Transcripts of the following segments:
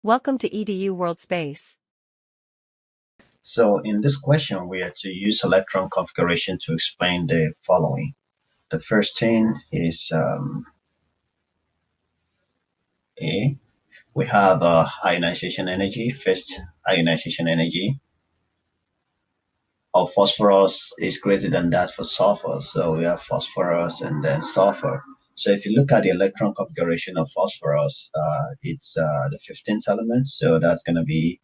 Welcome to EDU World Space. So in this question, we are to use electron configuration to explain the following. The first thing is A. We have ionization energy. First ionization energy of phosphorus is greater than that for sulfur. So we have phosphorus and then sulfur. So if you look at the electron configuration of phosphorus, it's the 15th element. So that's going to be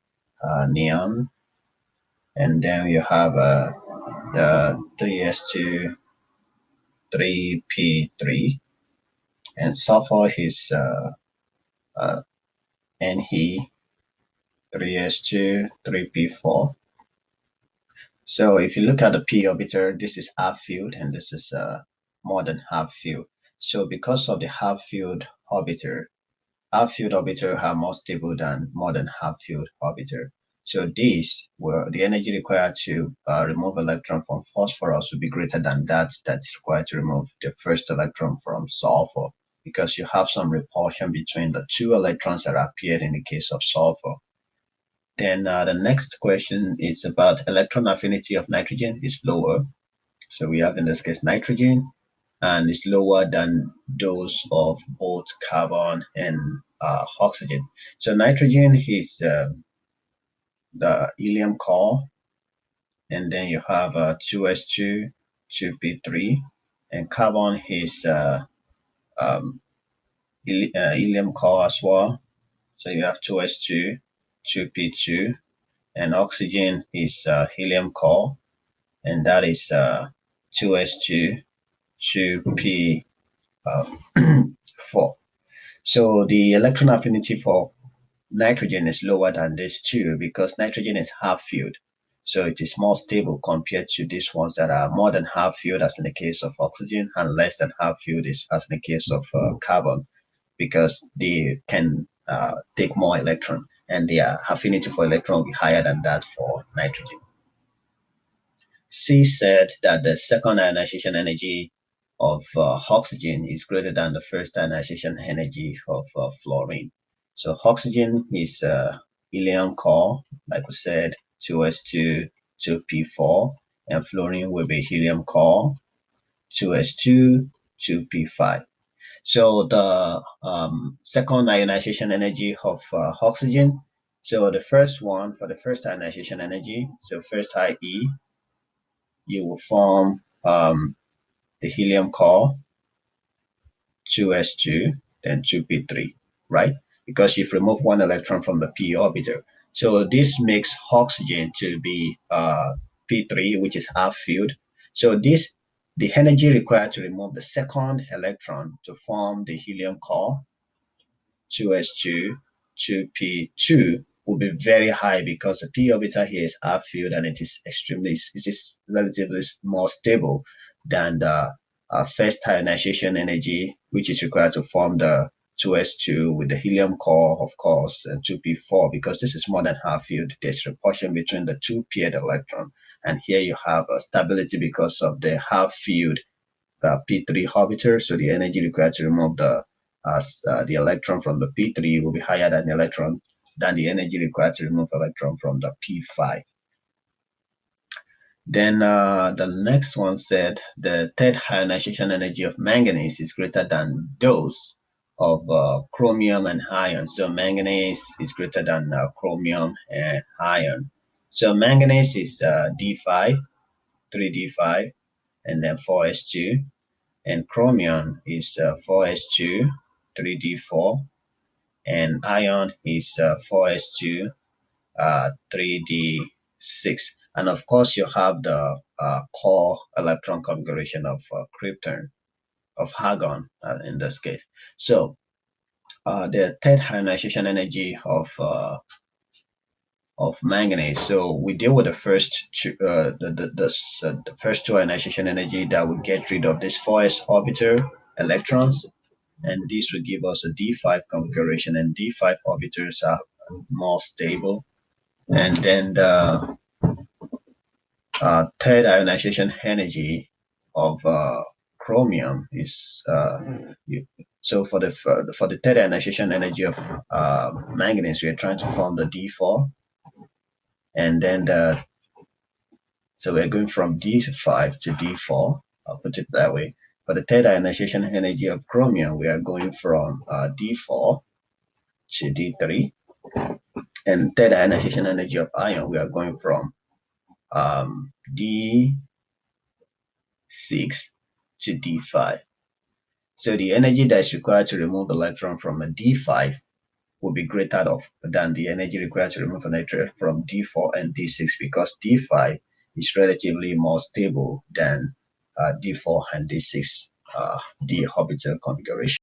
neon. And then you have the 3s2, 3p3, and sulfur is Ne, 3s2, 3p4. So if you look at the p orbiter, this is half filled and this is more than half filled. So because of the half filled orbiter are more stable than more than half filled orbiter. So this, well, the energy required to remove electron from phosphorus will be greater than that's required to remove the first electron from sulfur, because you have some repulsion between the two electrons that appeared in the case of sulfur. Then the next question is about electron affinity of nitrogen is lower. So we have in this case nitrogen, and it's lower than those of both carbon and oxygen. So nitrogen is the helium core, and then you have 2s2, 2p3, and carbon is um, helium core as well. So you have 2s2, 2p2, and oxygen is helium core, and that is 2s2, 2p4. So the electron affinity for nitrogen is lower than this too, because nitrogen is half filled. So it is more stable compared to these ones that are more than half filled, as in the case of oxygen, and less than half filled as in the case of carbon, because they can take more electron, and their affinity for electron will be higher than that for nitrogen. C said that the second ionization energy of oxygen is greater than the first ionization energy of fluorine. So oxygen is helium core, like we said, 2s2, 2p4, and fluorine will be helium core, 2s2, 2p5. So the second ionization energy of oxygen, so the first one for the first ionization energy, so first IE, you will form the helium core, 2s2, then 2p3, right? Because you've removed one electron from the p orbiter. So this makes oxygen to be p3, which is half filled. So the energy required to remove the second electron to form the helium core, 2s2, 2p2, will be very high, because the p orbital here is half filled and it is relatively more stable than the first ionization energy, which is required to form the 2s2 with the helium core, of course, and 2p4, because this is more than half filled. There's repulsion between the two paired electron, and here you have a stability because of the half filled p3 orbiter. So the energy required to remove the electron from the p3 will be higher than the energy required to remove electron from the p5. Then the next one said the third ionization energy of manganese is greater than those of chromium and iron. So manganese is greater than chromium and iron. So manganese is D5, 3D5, and then 4s2. And chromium is 4s2, 3d4, and iron is 4s2, 3d6. And of course, you have the core electron configuration of krypton, of argon in this case. So the third ionization energy of manganese. So we deal with the first two, the first two ionization energy that would get rid of this 4s orbiter electrons, and this will give us a D5 configuration, and D5 orbiters are more stable. And then the third ionization energy of chromium is So for the third ionization energy of manganese, we are trying to form the D4, and then so we're going from D5 to D4. I'll put it that way. For the third ionization energy of chromium, we are going from D4 to D3, and third ionization energy of iron, we are going from D6 to D5. So the energy that's required to remove electron from a D5 will be greater than the energy required to remove an electron from D4 and D6, because D5 is relatively more stable than D4 and D6, the orbital configuration.